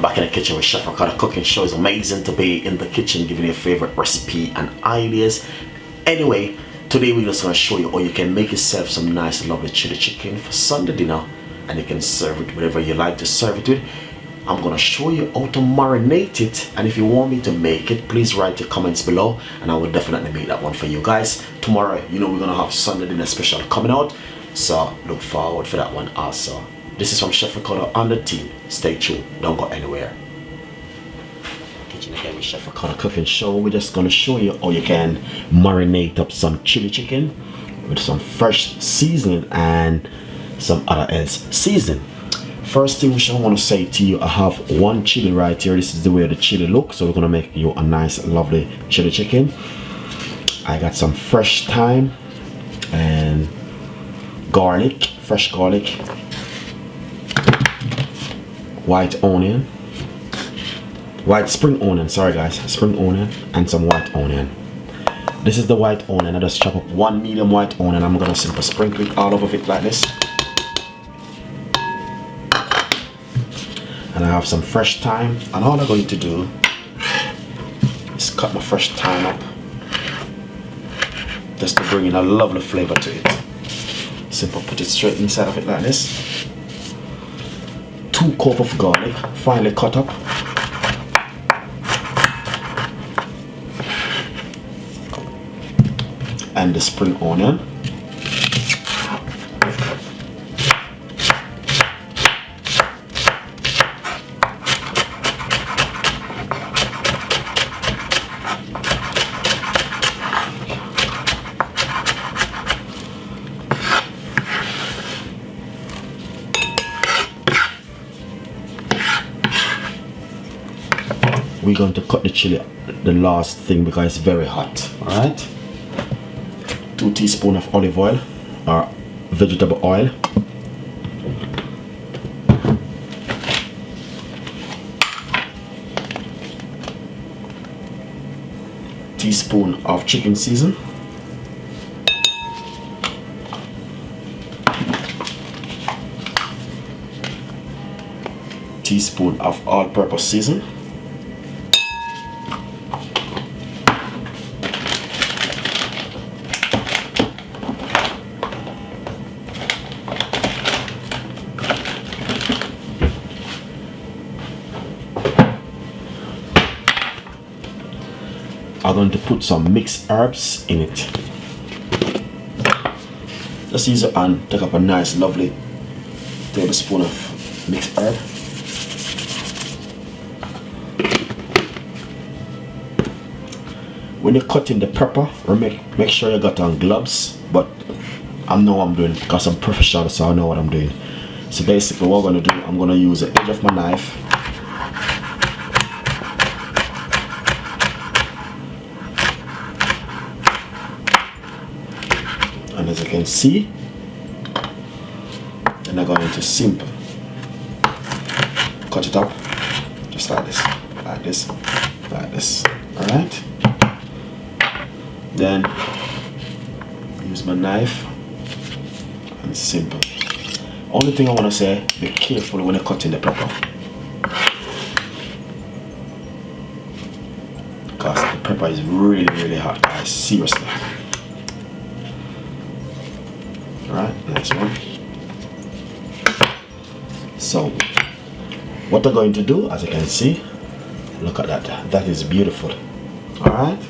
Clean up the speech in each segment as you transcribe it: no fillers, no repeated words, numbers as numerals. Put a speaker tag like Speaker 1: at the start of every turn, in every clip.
Speaker 1: I'm back in the kitchen with Chef Ricardo. Cooking show is amazing to be in the kitchen giving you a favorite recipe and ideas. Anyway, today we're just going to show you how you can make yourself some nice lovely chili chicken for Sunday dinner, and you can serve it whatever you like to serve it with. I'm going to show you how to marinate it, and if you want me to make it, please write your comments below and I will definitely make that one for you guys. Tomorrow, you know, we're going to have Sunday dinner special coming out, so look forward for that one also. This is from Chef Ricardo and the team. Stay tuned, don't go anywhere. Kitchen again with Chef Ricardo cooking show. We're just going to show you how you can marinate up some chili chicken with some fresh seasoning and some other else seasoning. First thing which I want to say to you, I have one chili right here. This is the way the chili looks, so we're going to make you a nice lovely chili chicken. I got some fresh thyme and garlic, fresh garlic, white onion, white spring onion, sorry guys, spring onion, and some white onion. This is the white onion. I just chop up one medium white onion. I'm going to simply sprinkle it all over it like this. And I have some fresh thyme, and all I'm going to do is cut my fresh thyme up just to bring in a lovely flavor to it. Simple, put it straight inside of it like this. 2 cups of garlic, finely cut up. And the spring onion. We're going to cut the chili the last thing because it's very hot. Alright, 2 teaspoons of olive oil or vegetable oil, teaspoon of chicken season, teaspoon of all-purpose season, I'm going to put some mixed herbs in it. Just use your hand, take up a nice lovely tablespoon of mixed herb. When you're cutting the pepper, make sure you got on gloves, but I know what I'm doing because I'm professional, so I know what I'm doing. So basically what I'm going to do, I'm going to use the edge of my knife and as you can see, then I'm going to simple cut it up just like this, like this, like this. Alright, then use my knife and simple. Only thing I want to say, be careful when you're cutting the pepper because the pepper is really hot, guys, seriously. Alright, next one. So what I'm going to do, as you can see, look at that, that is beautiful. Alright,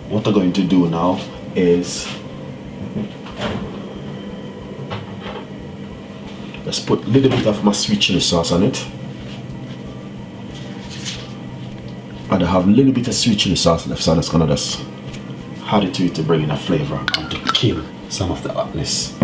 Speaker 1: what I'm going to do now is let's put a little bit of my sweet chili sauce on it. I have a little bit of sweet chili sauce left, so I'm just gonna just add it to it to bring in a flavor and to kill some of the hotness.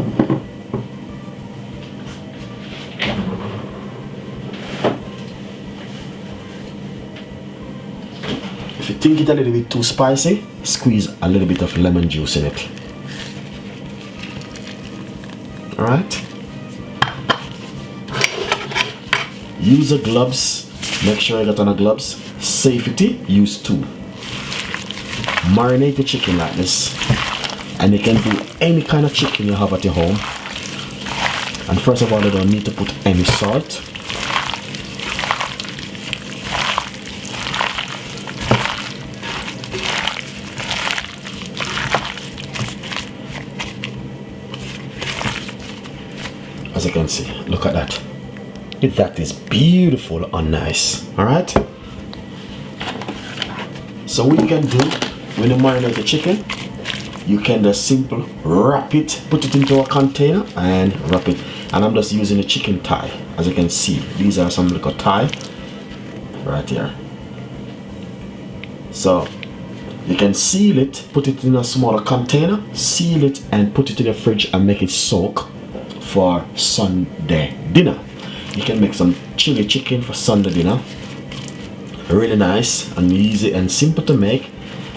Speaker 1: If you think it a little bit too spicy, squeeze a little bit of lemon juice in it. Alright, use the gloves, make sure you got on the gloves. Safety, use 2. Marinate the chicken like this, and you can do any kind of chicken you have at your home. And first of all, you don't need to put any salt. As you can see, look at that. That is beautiful and nice. All right. So what you can do when you marinate the chicken, you can just simple wrap it, put it into a container and wrap it. And I'm just using a chicken thigh. As you can see, these are some little thigh right here. So you can seal it, put it in a smaller container, seal it and put it in the fridge and make it soak for Sunday dinner. You can make some chili chicken for Sunday dinner. Really nice and easy and simple to make.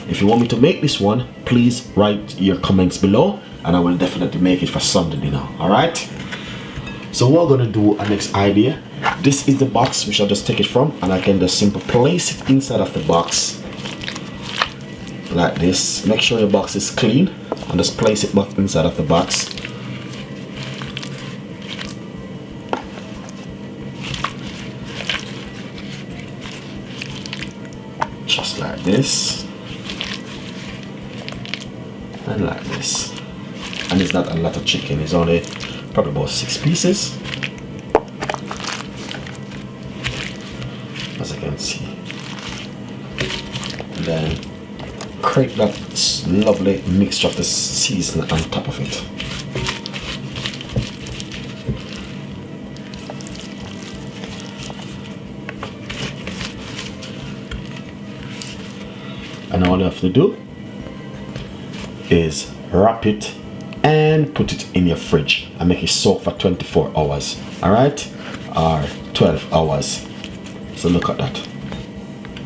Speaker 1: If you want me to make this one, please write your comments below and I will definitely make it for Sunday dinner. Alright? So what we're gonna do, our next idea, this is the box which I'll just take it from, and I can just simply place it inside of the box like this. Make sure your box is clean and just place it back inside of the box. Just like this and like this. And it's not a lot of chicken, it's only probably about 6 pieces, as you can see. And then create that lovely mixture of the seasoning on top of it. And all you have to do is wrap it and put it in your fridge and make it soak for 24 hours. Alright? Or 12 hours. So look at that.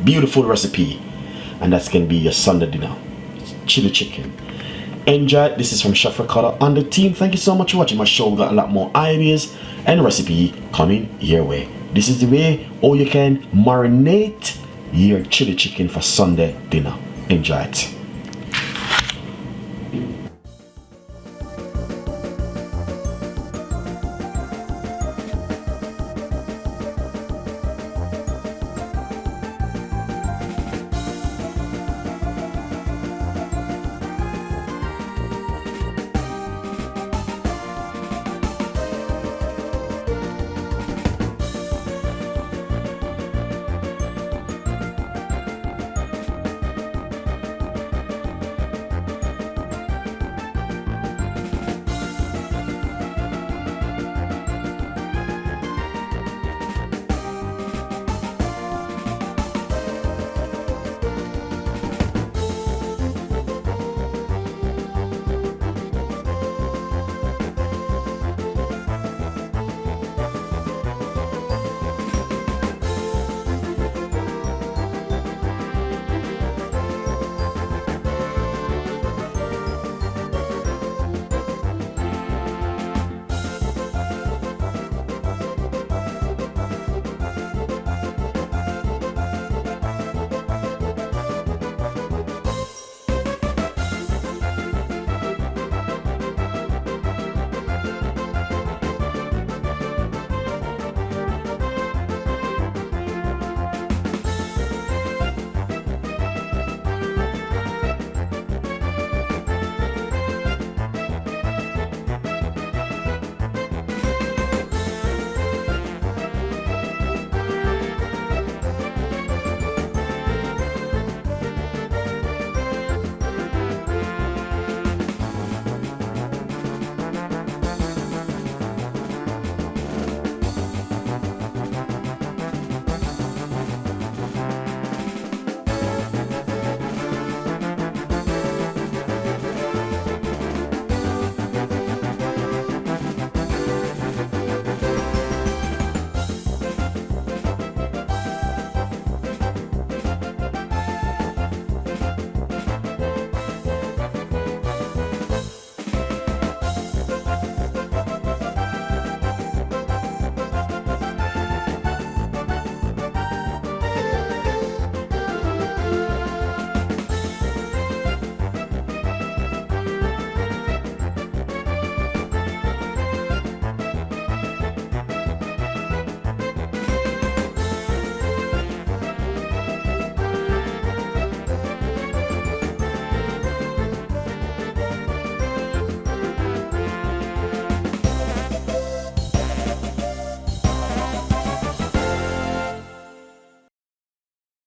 Speaker 1: Beautiful recipe. And that can be your Sunday dinner. Chili chicken. Enjoy. This is from Chef Ricardo and the team. Thank you so much for watching my show. We got a lot more ideas and recipe coming your way. This is the way or you can marinate your chili chicken for Sunday dinner. Enjoy it.